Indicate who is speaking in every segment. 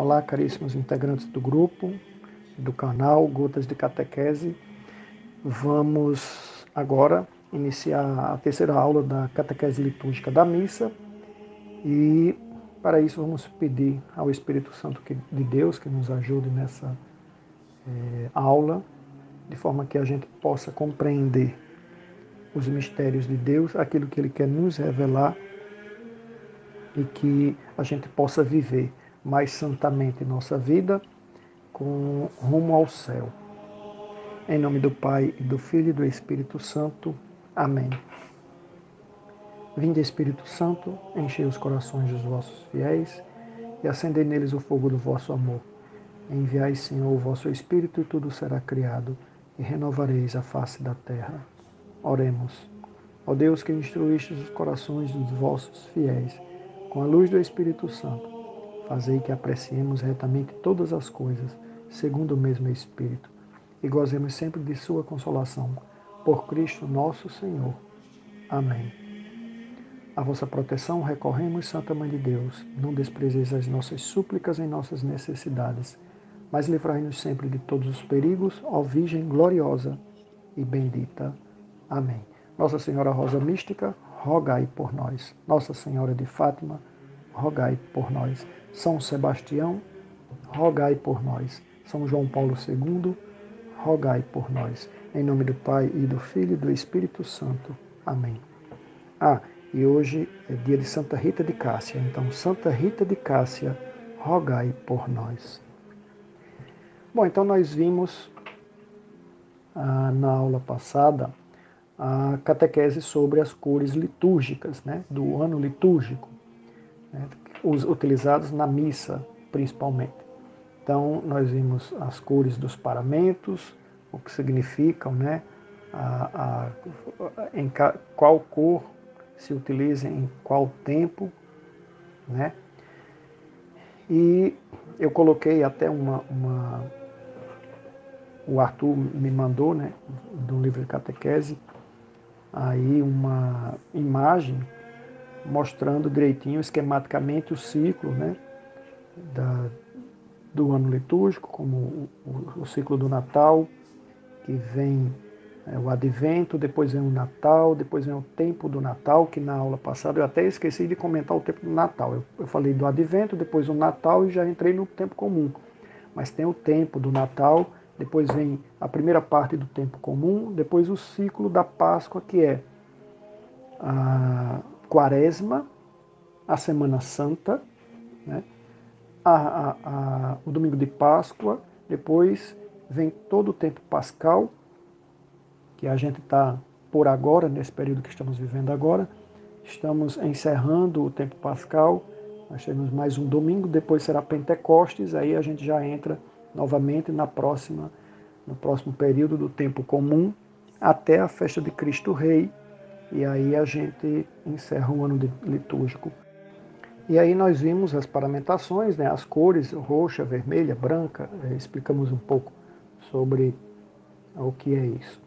Speaker 1: Olá, caríssimos integrantes do grupo, do canal Gotas de Catequese. Vamos agora iniciar a terceira aula da Catequese Litúrgica da Missa e para isso vamos pedir ao Espírito Santo de Deus que nos ajude nessa aula, de forma que a gente possa compreender os mistérios de Deus, aquilo que Ele quer nos revelar e que a gente possa viver mais santamente nossa vida com rumo ao céu. Em nome do Pai, e do Filho e do Espírito Santo. Amém. Vinde, Espírito Santo, enchei os corações dos vossos fiéis e acendei neles o fogo do vosso amor. Enviai, Senhor, o vosso Espírito e tudo será criado e renovareis a face da terra. Oremos. Ó Deus, que instruístes os corações dos vossos fiéis com a luz do Espírito Santo, fazei que apreciemos retamente todas as coisas, segundo o mesmo Espírito, e gozemos sempre de sua consolação. Por Cristo nosso Senhor. Amém. A vossa proteção recorremos, Santa Mãe de Deus. Não desprezeis as nossas súplicas em nossas necessidades, mas livrai-nos sempre de todos os perigos, ó Virgem gloriosa e bendita. Amém. Nossa Senhora Rosa Mística, rogai por nós. Nossa Senhora de Fátima, rogai por nós. São Sebastião, rogai por nós. São João Paulo II, rogai por nós. Em nome do Pai, e do Filho e do Espírito Santo. Amém. E hoje é dia de Santa Rita de Cássia. Então, Santa Rita de Cássia, rogai por nós. Bom, então nós vimos na aula passada a catequese sobre as cores litúrgicas, do ano litúrgico, os utilizados na missa, principalmente. Então, nós vimos as cores dos paramentos, o que significam, em qual cor se utiliza em qual tempo, E eu coloquei até o Arthur me mandou, do livro de catequese, aí uma imagem mostrando direitinho, esquematicamente, o ciclo, do ano litúrgico, como o ciclo do Natal, que vem o Advento, depois vem o Natal, depois vem o tempo do Natal, que na aula passada eu até esqueci de comentar o tempo do Natal. Eu falei do Advento, depois o Natal e já entrei no tempo comum. Mas tem o tempo do Natal, depois vem a primeira parte do tempo comum, depois o ciclo da Páscoa, que é a Quaresma, a Semana Santa, o domingo de Páscoa, depois vem todo o tempo pascal, que a gente está por agora, nesse período que estamos vivendo agora. Estamos encerrando o tempo pascal, nós temos mais um domingo, depois será Pentecostes, aí a gente já entra novamente no próximo período do tempo comum, até a festa de Cristo Rei, e aí a gente encerra o ano litúrgico. E aí nós vimos as paramentações, as cores, roxa, vermelha, branca, explicamos um pouco sobre o que é isso.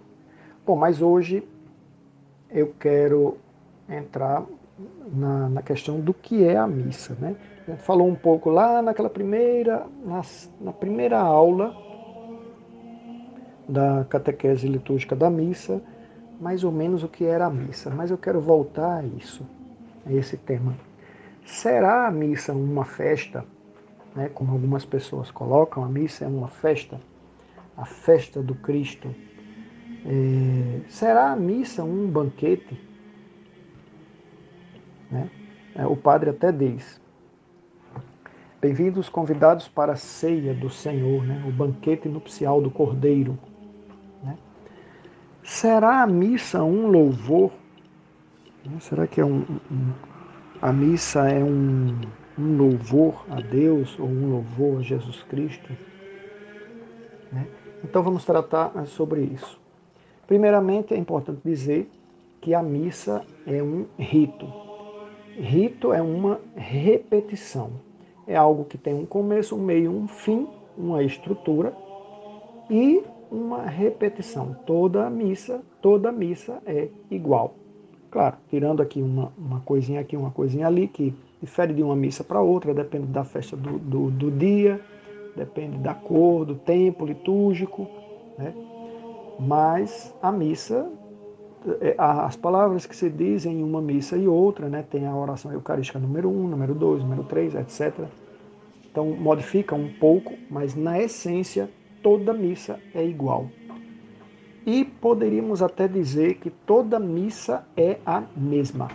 Speaker 1: Bom, mas hoje eu quero entrar na questão do que é a missa, A gente falou um pouco lá na primeira aula da catequese litúrgica da missa, mais ou menos o que era a missa, mas eu quero voltar a isso, a esse tema. Será a missa uma festa, como algumas pessoas colocam, a missa é uma festa, a festa do Cristo? Será a missa um banquete? O padre até diz: bem-vindos convidados para a ceia do Senhor, o banquete nupcial do Cordeiro. Será a missa um louvor? Será que a missa é um louvor a Deus ou um louvor a Jesus Cristo? Então vamos tratar sobre isso. Primeiramente, é importante dizer que a missa é um rito. Rito é uma repetição. É algo que tem um começo, um meio, um fim, uma estrutura e uma repetição. Toda missa é igual. Claro, tirando aqui uma coisinha aqui, uma coisinha ali, que difere de uma missa para outra, depende da festa do dia, depende da cor, do tempo litúrgico, né? Mas a missa, as palavras que se dizem em uma missa e outra, né? Tem a oração eucarística número 1, número 2, número 3, etc. Então modifica um pouco, mas na essência toda missa é igual. E poderíamos até dizer que toda missa é a mesma.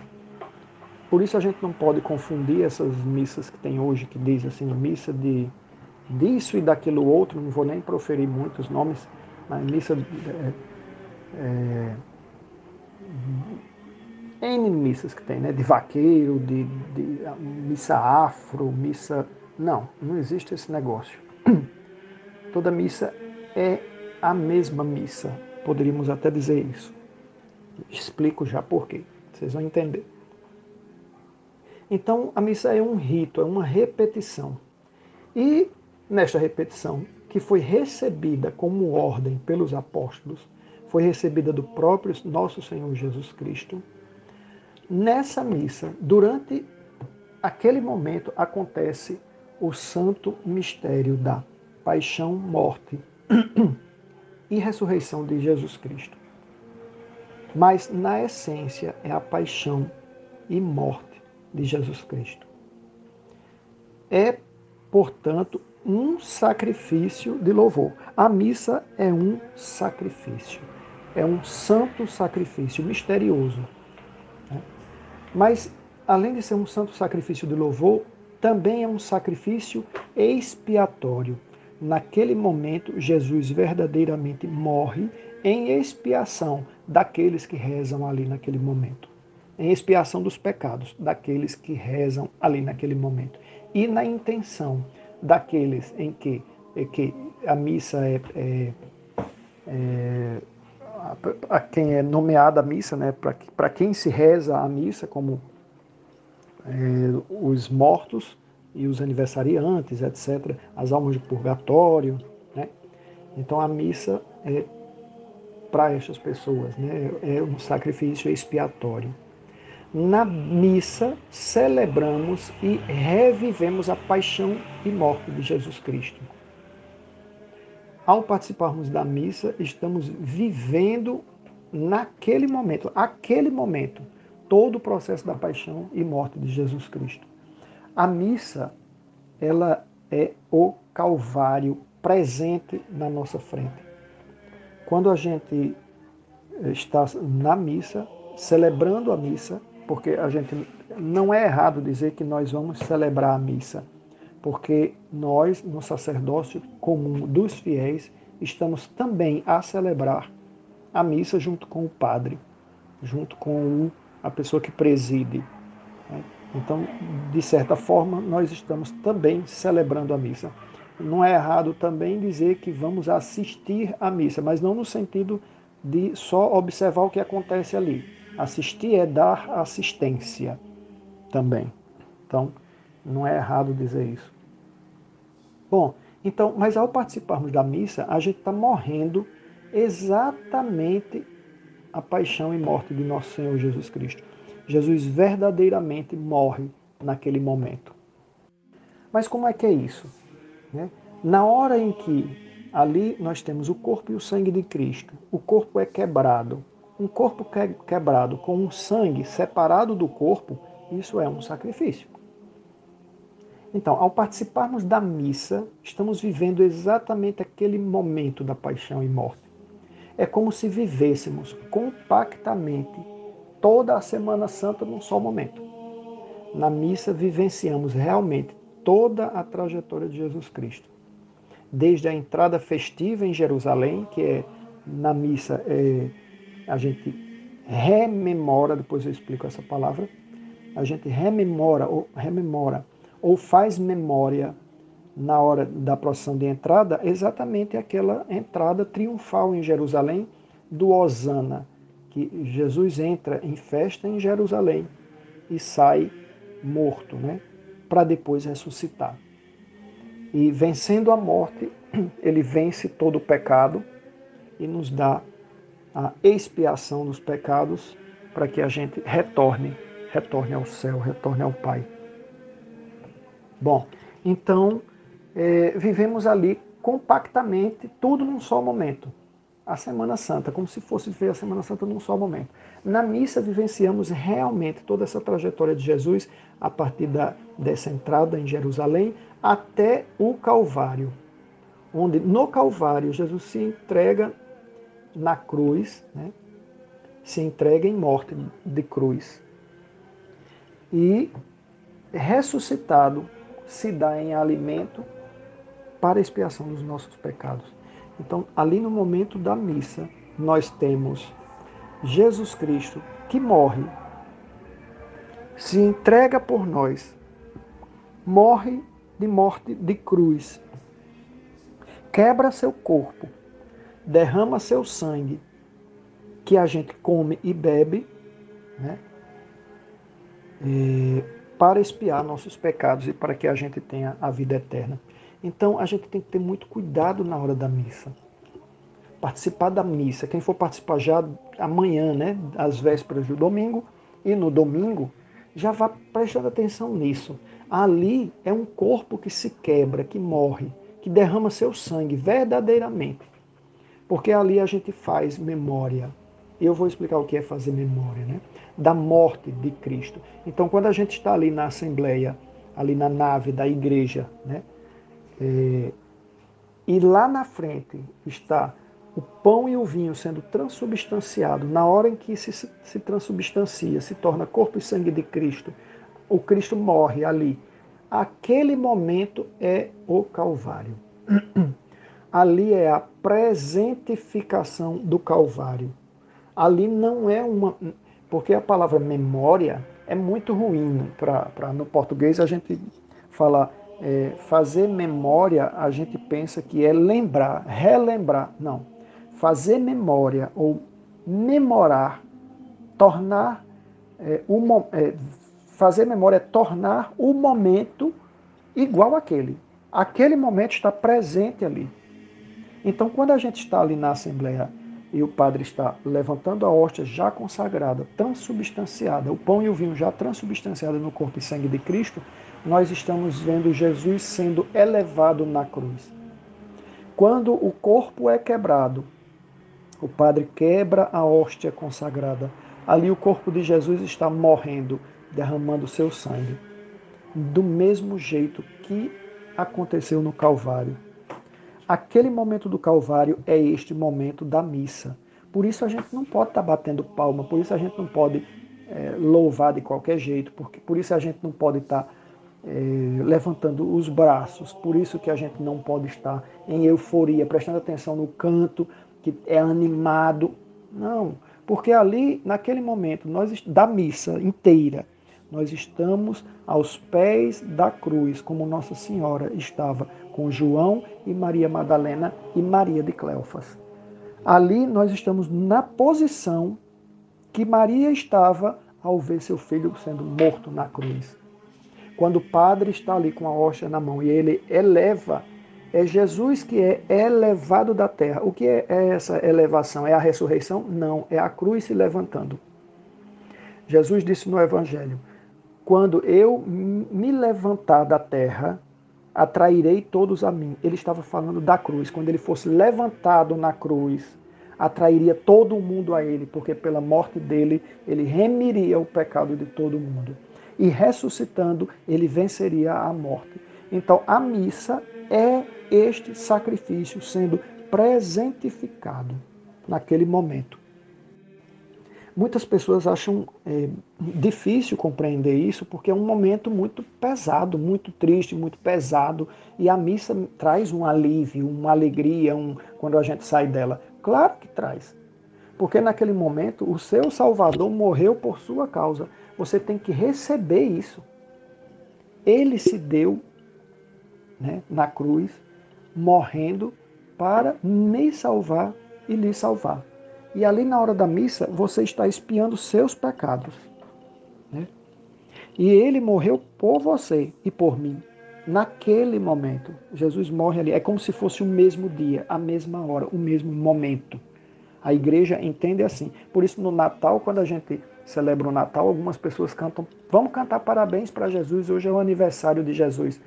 Speaker 1: Por isso a gente não pode confundir essas missas que tem hoje, que diz assim, missa de disso e daquilo outro, não vou nem proferir muitos nomes, mas missa N missas que tem, né? De vaqueiro, de missa afro, missa... Não existe esse negócio. Toda missa é a mesma missa. Poderíamos até dizer isso. Explico já por quê. Vocês vão entender. Então, a missa é um rito, é uma repetição. E nesta repetição, que foi recebida como ordem pelos apóstolos, foi recebida do próprio nosso Senhor Jesus Cristo, nessa missa, durante aquele momento, acontece o santo mistério da paixão, morte e ressurreição de Jesus Cristo. Mas, na essência, é a paixão e morte de Jesus Cristo. É, portanto, um sacrifício de louvor. A missa é um sacrifício. É um santo sacrifício misterioso. Mas, além de ser um santo sacrifício de louvor, também é um sacrifício expiatório. Naquele momento, Jesus verdadeiramente morre em expiação daqueles que rezam ali naquele momento. Em expiação dos pecados daqueles que rezam ali naquele momento. E na intenção daqueles em que a missa a quem é nomeada a missa, né, para quem se reza a missa, como os mortos e os aniversariantes, etc., as almas de purgatório, né? Então a missa é para estas pessoas, né? É um sacrifício expiatório. Na missa celebramos e revivemos a paixão e morte de Jesus Cristo. Ao participarmos da missa, estamos vivendo naquele momento, todo o processo da paixão e morte de Jesus Cristo. A missa, ela é o Calvário presente na nossa frente. Quando a gente está na missa, celebrando a missa, porque a gente não é errado dizer que nós vamos celebrar a missa, porque nós, no sacerdócio comum dos fiéis, estamos também a celebrar a missa junto com o padre, junto com a pessoa que preside. Então, de certa forma, nós estamos também celebrando a missa. Não é errado também dizer que vamos assistir à missa, mas não no sentido de só observar o que acontece ali. Assistir é dar assistência também. Então, não é errado dizer isso. Bom, então, mas ao participarmos da missa, a gente está morrendo exatamente a paixão e morte de nosso Senhor Jesus Cristo. Jesus verdadeiramente morre naquele momento. Mas como é que é isso? Na hora em que ali nós temos o corpo e o sangue de Cristo, o corpo é quebrado. Um corpo quebrado com um sangue separado do corpo, isso é um sacrifício. Então, ao participarmos da missa, estamos vivendo exatamente aquele momento da paixão e morte. É como se vivêssemos compactamente toda a Semana Santa num só momento. Na missa vivenciamos realmente toda a trajetória de Jesus Cristo. Desde a entrada festiva em Jerusalém, que é na missa a gente rememora, depois eu explico essa palavra, a gente rememora ou faz memória na hora da procissão de entrada, exatamente aquela entrada triunfal em Jerusalém do Hosana, que Jesus entra em festa em Jerusalém e sai morto, né, para depois ressuscitar. E vencendo a morte, ele vence todo o pecado e nos dá a expiação dos pecados para que a gente retorne ao céu, retorne ao Pai. Bom, então vivemos ali compactamente, tudo num só momento. A Semana Santa, como se fosse viver a Semana Santa num só momento. Na missa vivenciamos realmente toda essa trajetória de Jesus a partir dessa entrada em Jerusalém até o Calvário, onde no Calvário Jesus se entrega na cruz, né? Se entrega em morte de cruz e ressuscitado se dá em alimento para a expiação dos nossos pecados. Então, ali no momento da missa, nós temos Jesus Cristo que morre, se entrega por nós, morre de morte de cruz, quebra seu corpo, derrama seu sangue, que a gente come e bebe, né, para expiar nossos pecados e para que a gente tenha a vida eterna. Então, a gente tem que ter muito cuidado na hora da missa. Participar da missa, quem for participar já amanhã, né, às vésperas do domingo, e no domingo, já vá prestando atenção nisso. Ali é um corpo que se quebra, que morre, que derrama seu sangue verdadeiramente. Porque ali a gente faz memória. Eu vou explicar o que é fazer memória, né? Da morte de Cristo. Então, quando a gente está ali na assembleia, ali na nave da igreja, né? E lá na frente está o pão e o vinho sendo transubstanciado, na hora em que se transubstancia, se torna corpo e sangue de Cristo, o Cristo morre ali. Aquele momento é o Calvário. Ali é a presentificação do Calvário. Ali não é uma... Porque a palavra memória é muito ruim no português a gente falar fazer memória, a gente pensa que é lembrar, relembrar. Não. Fazer memória ou memorar, tornar fazer memória é tornar o momento igual àquele. Aquele momento está presente ali. Então, quando a gente está ali na Assembleia e o padre está levantando a hóstia já consagrada, transubstanciada, o pão e o vinho já transubstanciados no corpo e sangue de Cristo, nós estamos vendo Jesus sendo elevado na cruz. Quando o corpo é quebrado, o padre quebra a hóstia consagrada. Ali o corpo de Jesus está morrendo, derramando seu sangue. Do mesmo jeito que aconteceu no Calvário. Aquele momento do Calvário é este momento da missa. Por isso a gente não pode estar batendo palma, por isso a gente não pode louvar de qualquer jeito, por isso a gente não pode estar levantando os braços, por isso que a gente não pode estar em euforia, prestando atenção no canto, que é animado. Não, porque ali, naquele momento, da missa inteira, nós estamos aos pés da cruz, como Nossa Senhora estava com João e Maria Madalena e Maria de Cleofas. Ali nós estamos na posição que Maria estava ao ver seu filho sendo morto na cruz. Quando o padre está ali com a hóstia na mão e ele eleva, é Jesus que é elevado da terra. O que é essa elevação? É a ressurreição? Não, é a cruz se levantando. Jesus disse no Evangelho: quando eu me levantar da terra, atrairei todos a mim. Ele estava falando da cruz. Quando ele fosse levantado na cruz, atrairia todo mundo a ele, porque pela morte dele, ele remiria o pecado de todo mundo. E ressuscitando, ele venceria a morte. Então, a missa é este sacrifício sendo presentificado naquele momento. Muitas pessoas acham difícil compreender isso, porque é um momento muito pesado, muito triste, muito pesado, e a missa traz um alívio, uma alegria quando a gente sai dela. Claro que traz, porque naquele momento o seu Salvador morreu por sua causa. Você tem que receber isso. Ele se deu, né, na cruz, morrendo para me salvar e lhe salvar. E ali na hora da missa, você está expiando seus pecados. Né? E ele morreu por você e por mim. Naquele momento, Jesus morre ali. É como se fosse o mesmo dia, a mesma hora, o mesmo momento. A igreja entende assim. Por isso, no Natal, quando a gente celebra o Natal, algumas pessoas cantam, vamos cantar parabéns para Jesus, hoje é o aniversário de Jesus.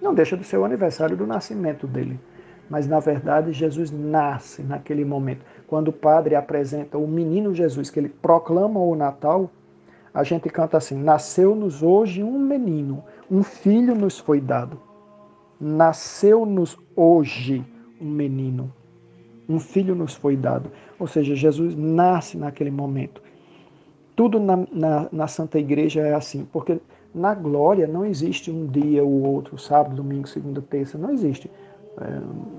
Speaker 1: Não deixa de ser o aniversário do nascimento dele. Mas, na verdade, Jesus nasce naquele momento. Quando o padre apresenta o menino Jesus, que ele proclama o Natal, a gente canta assim: nasceu-nos hoje um menino, um filho nos foi dado. Nasceu-nos hoje um menino, um filho nos foi dado. Ou seja, Jesus nasce naquele momento. Tudo na Santa Igreja é assim, porque na glória não existe um dia ou outro, sábado, domingo, segunda, terça, não existe.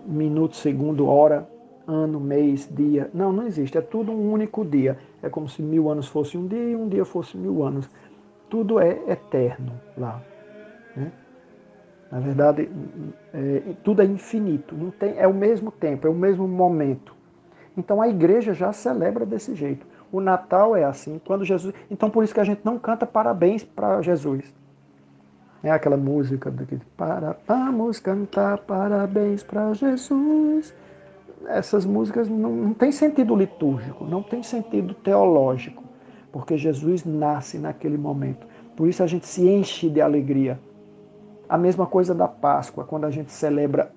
Speaker 1: Minuto, segundo, hora, ano, mês, dia. Não existe. É tudo um único dia. É como se 1000 anos fosse um dia e um dia fosse 1000 anos. Tudo é eterno lá. Né? Na verdade, tudo é infinito. Não tem, é o mesmo tempo, é o mesmo momento. Então a igreja já celebra desse jeito. O Natal é assim, quando Jesus. Então por isso que a gente não canta parabéns para Jesus. É aquela música daqui, vamos cantar parabéns para Jesus. Essas músicas não têm sentido litúrgico, não tem sentido teológico, porque Jesus nasce naquele momento. Por isso a gente se enche de alegria. A mesma coisa da Páscoa, quando a gente celebra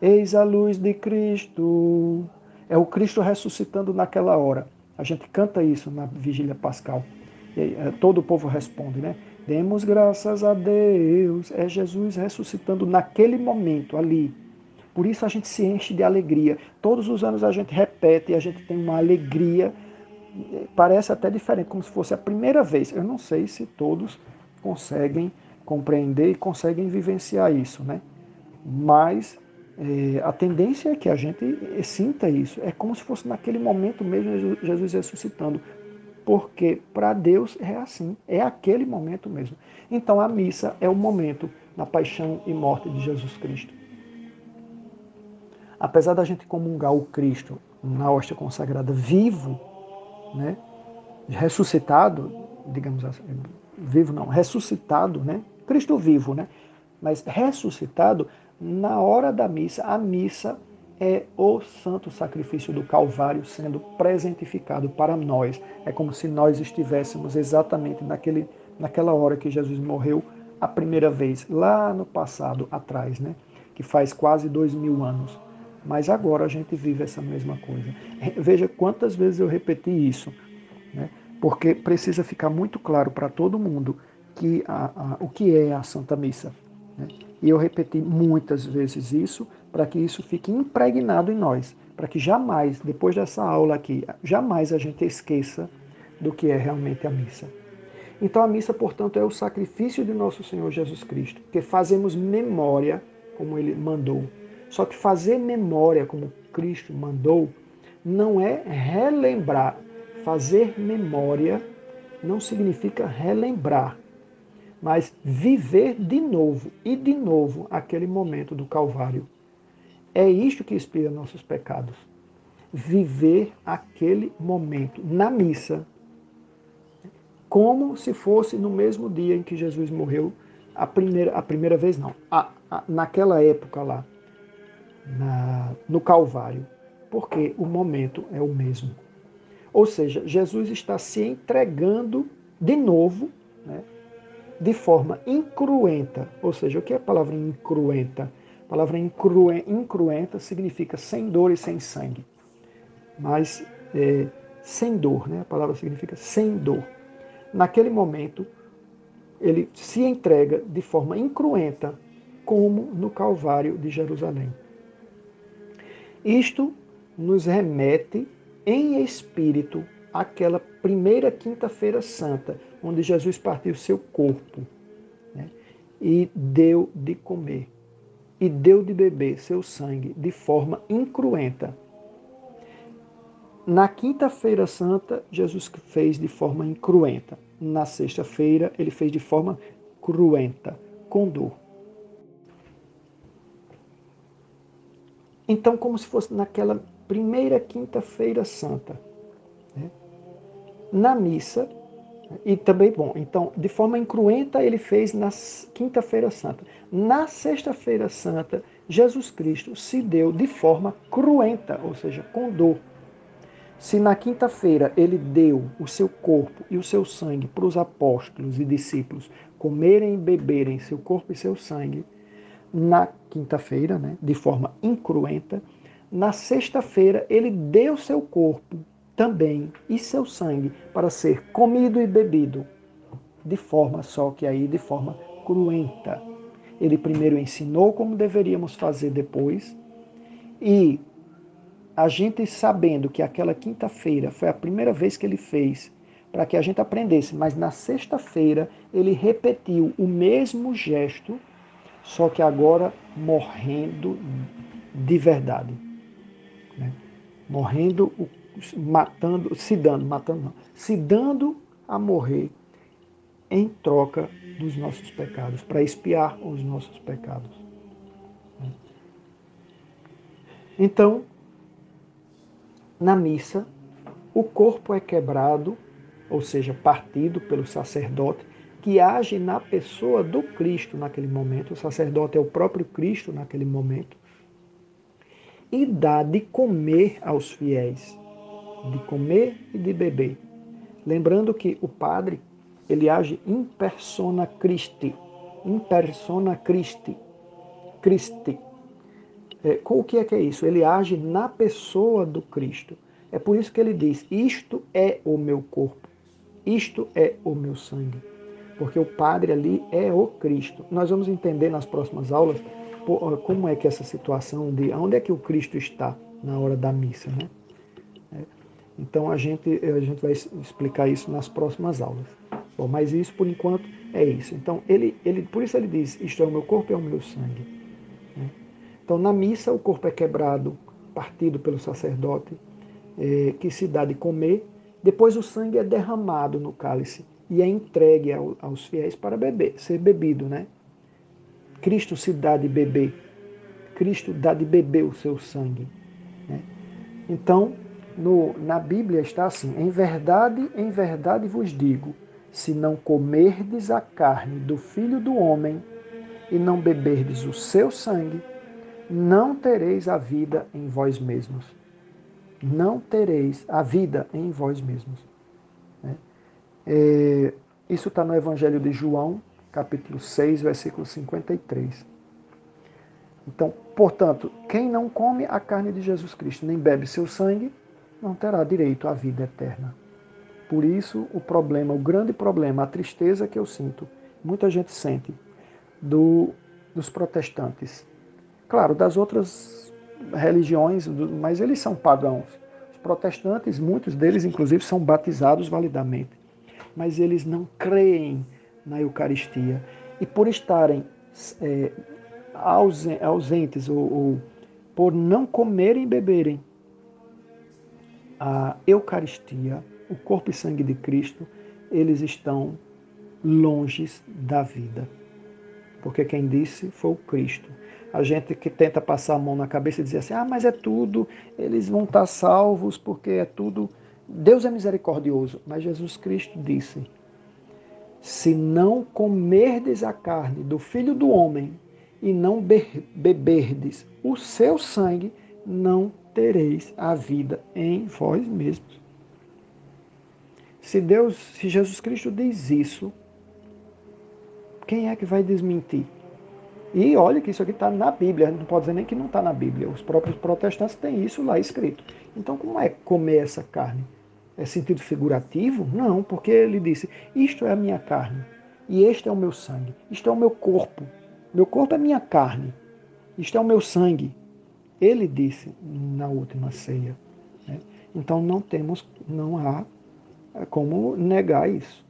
Speaker 1: Eis a luz de Cristo. É o Cristo ressuscitando naquela hora. A gente canta isso na Vigília Pascal. E todo o povo responde, né? Demos graças a Deus. É Jesus ressuscitando naquele momento, ali. Por isso a gente se enche de alegria. Todos os anos a gente repete e a gente tem uma alegria. Parece até diferente, como se fosse a primeira vez. Eu não sei se todos conseguem compreender e conseguem vivenciar isso, né? Mas a tendência é que a gente sinta isso. É como se fosse naquele momento mesmo Jesus ressuscitando. Porque para Deus é assim, é aquele momento mesmo. Então a missa é o momento da paixão e morte de Jesus Cristo. Apesar da gente comungar o Cristo na hóstia consagrada vivo, né, ressuscitado, digamos assim, vivo não, ressuscitado, né, Cristo vivo, né, mas ressuscitado, na hora da missa, a missa é o santo sacrifício do Calvário sendo presentificado para nós. É como se nós estivéssemos exatamente naquela hora que Jesus morreu a primeira vez, lá no passado, atrás, né, que faz quase 2000 anos. Mas agora a gente vive essa mesma coisa. Veja quantas vezes eu repeti isso, né? Porque precisa ficar muito claro para todo mundo que o que é a Santa Missa. Né? E eu repeti muitas vezes isso para que isso fique impregnado em nós, para que jamais, depois dessa aula aqui, jamais a gente esqueça do que é realmente a missa. Então a missa, portanto, é o sacrifício de nosso Senhor Jesus Cristo, que fazemos memória como Ele mandou. Só que fazer memória como Cristo mandou não é relembrar. Fazer memória não significa relembrar, mas viver de novo e de novo aquele momento do Calvário. É isto que expia nossos pecados. Viver aquele momento na missa, como se fosse no mesmo dia em que Jesus morreu, a primeira vez não, naquela época lá, no Calvário, porque o momento é o mesmo. Ou seja, Jesus está se entregando de novo, né, de forma incruenta. Ou seja, o que é a palavra incruenta? A palavra incruenta significa sem dor e sem sangue. Mas sem dor, né? A palavra significa sem dor. Naquele momento, ele se entrega de forma incruenta, como no Calvário de Jerusalém. Isto nos remete em espírito àquela primeira quinta-feira santa, onde Jesus partiu seu corpo, né, e deu de comer, e deu de beber seu sangue de forma incruenta. Na quinta-feira santa, Jesus fez de forma incruenta. Na sexta-feira, ele fez de forma cruenta, com dor. Então, como se fosse naquela primeira quinta-feira santa, né? Na missa, e também, bom, então, de forma incruenta, ele fez na quinta-feira santa. Na sexta-feira santa, Jesus Cristo se deu de forma cruenta, ou seja, com dor. Se na quinta-feira ele deu o seu corpo e o seu sangue para os apóstolos e discípulos comerem e beberem seu corpo e seu sangue, na quinta-feira, né, de forma incruenta, na sexta-feira ele deu seu corpo também e seu sangue para ser comido e bebido, de forma só que aí de forma cruenta. Ele primeiro ensinou como deveríamos fazer depois, e a gente sabendo que aquela quinta-feira foi a primeira vez que ele fez, para que a gente aprendesse, mas na sexta-feira ele repetiu o mesmo gesto, só que agora morrendo de verdade. Né? Morrendo, matando, se dando, matando não, se dando a morrer em troca dos nossos pecados, para expiar os nossos pecados. Então, na missa, o corpo é quebrado, ou seja, partido pelo sacerdote, que age na pessoa do Cristo naquele momento. O sacerdote é o próprio Cristo naquele momento. E dá de comer aos fiéis, de comer e de beber. Lembrando que o padre, ele age in persona Christi. In persona Christi. Christi. O que é isso? Ele age na pessoa do Cristo. É por isso que ele diz, isto é o meu corpo, isto é o meu sangue. Porque o padre ali é o Cristo. Nós vamos entender nas próximas aulas como é que essa situação de onde é que o Cristo está na hora da missa, né? Então a gente vai explicar isso nas próximas aulas. Bom, mas isso por enquanto é isso. Então por isso ele diz, isto é o meu corpo, é o meu sangue. Né? Então na missa o corpo é quebrado, partido pelo sacerdote, que se dá de comer, depois o sangue é derramado no cálice e é entregue aos fiéis para beber, ser bebido, né? Cristo se dá de beber, Cristo dá de beber o seu sangue. Né? Então, na Bíblia está assim, em verdade vos digo, se não comerdes a carne do Filho do Homem e não beberdes o seu sangue, não tereis a vida em vós mesmos. Não tereis a vida em vós mesmos. Né? Isso está no Evangelho de João, capítulo 6, versículo 53. Então, portanto, quem não come a carne de Jesus Cristo, nem bebe seu sangue, não terá direito à vida eterna. Por isso, o grande problema, a tristeza que eu sinto, muita gente sente, dos protestantes. Claro, das outras religiões, mas eles são pagãos. Os protestantes, muitos deles, inclusive, são batizados validamente. Mas eles não creem na Eucaristia. E por estarem ausentes ou por não comerem e beberem a Eucaristia, o corpo e sangue de Cristo, eles estão longe da vida. Porque quem disse foi o Cristo. A gente que tenta passar a mão na cabeça e dizer assim, mas é tudo, eles vão estar salvos porque é tudo. Deus é misericordioso, mas Jesus Cristo disse, se não comerdes a carne do Filho do Homem e não beberdes o seu sangue, não tereis a vida em vós mesmos. Se Jesus Cristo diz isso, quem é que vai desmentir? E olha que isso aqui está na Bíblia, a gente não pode dizer nem que não está na Bíblia. Os próprios protestantes têm isso lá escrito. Então como é comer essa carne? É sentido figurativo? Não, porque ele disse, isto é a minha carne, e este é o meu sangue, isto é o meu corpo. Meu corpo é minha carne, isto é o meu sangue. Ele disse na última ceia. Né? Então não há como negar isso.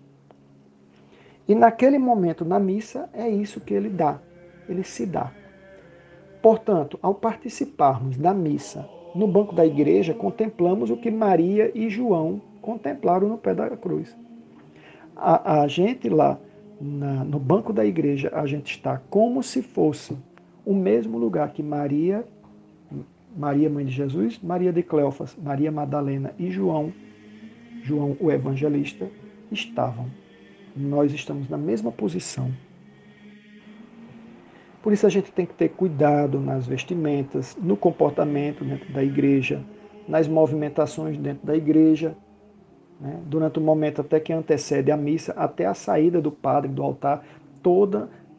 Speaker 1: E naquele momento, na missa, é isso que ele dá. Ele se dá. Portanto, ao participarmos da missa no banco da igreja, contemplamos o que Maria e João contemplaram no pé da cruz. A gente lá, no banco da igreja, a gente está como se fosse o mesmo lugar que Maria, mãe de Jesus, Maria de Cleofas, Maria Madalena e João o evangelista, estavam. Nós estamos na mesma posição. Por isso a gente tem que ter cuidado nas vestimentas, no comportamento dentro da igreja, nas movimentações dentro da igreja, né? Durante o momento até que antecede a missa, até a saída do padre do altar,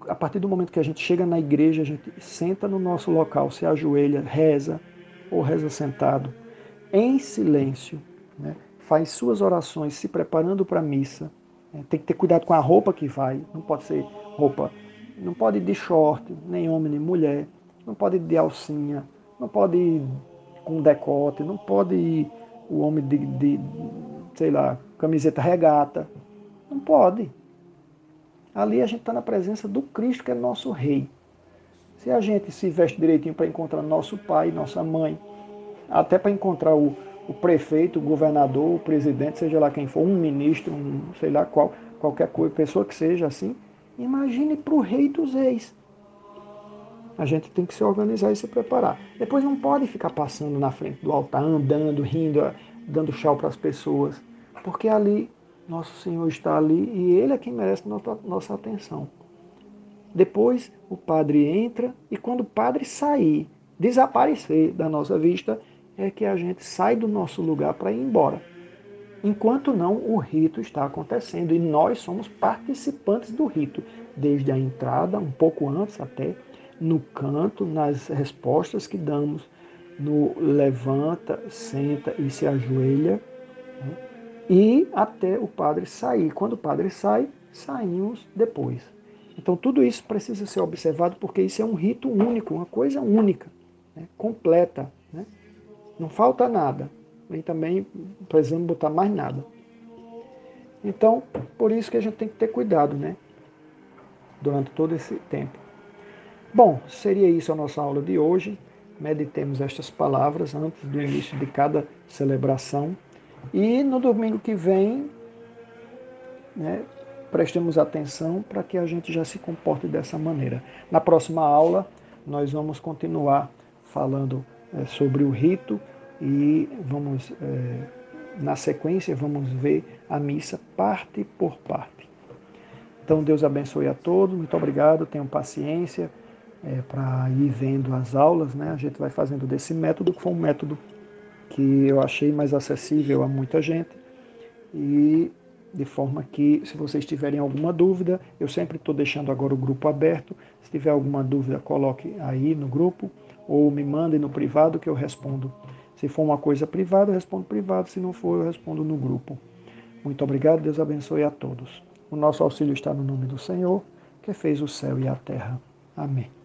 Speaker 1: a partir do momento que a gente chega na igreja, a gente senta no nosso local, se ajoelha, reza, ou reza sentado, em silêncio, né? Faz suas orações se preparando para a missa, né? Tem que ter cuidado com a roupa que vai, não pode ser roupa, não pode ir de short, nem homem nem mulher, não pode ir de alcinha, não pode ir com decote, não pode ir o homem sei lá, camiseta regata, não pode. Ali a gente está na presença do Cristo, que é nosso Rei. Se a gente se veste direitinho para encontrar nosso pai, nossa mãe, até para encontrar o prefeito, o governador, o presidente, seja lá quem for, um ministro, sei lá qualquer coisa, pessoa que seja assim, imagine para o Rei dos Reis. A gente tem que se organizar e se preparar. Depois não pode ficar passando na frente do altar, andando, rindo, dando tchau para as pessoas, porque ali nosso Senhor está ali e Ele é quem merece nossa atenção. Depois o padre entra e quando o padre sair, desaparecer da nossa vista, é que a gente sai do nosso lugar para ir embora. Enquanto não, o rito está acontecendo e nós somos participantes do rito, desde a entrada, um pouco antes até, no canto, nas respostas que damos, no levanta, senta e se ajoelha, né? E até o padre sair. Quando o padre sai, saímos depois. Então tudo isso precisa ser observado porque isso é um rito único, uma coisa única, né? Completa, né? Não falta nada, nem também precisamos botar mais nada. Então, por isso que a gente tem que ter cuidado, né? Durante todo esse tempo. Bom, seria isso a nossa aula de hoje. Meditemos estas palavras antes do início de cada celebração. E no domingo que vem, né, prestemos atenção para que a gente já se comporte dessa maneira. Na próxima aula, nós vamos continuar falando sobre o rito e vamos, na sequência, vamos ver a missa parte por parte. Então, Deus abençoe a todos. Muito obrigado. Tenham paciência para ir vendo as aulas, né? A gente vai fazendo desse método, que foi um método que eu achei mais acessível a muita gente. E de forma que, se vocês tiverem alguma dúvida, eu sempre estou deixando agora o grupo aberto. Se tiver alguma dúvida, coloque aí no grupo ou me mandem no privado que eu respondo. Se for uma coisa privada, eu respondo privado. Se não for, eu respondo no grupo. Muito obrigado. Deus abençoe a todos. O nosso auxílio está no nome do Senhor, que fez o céu e a terra. Amém.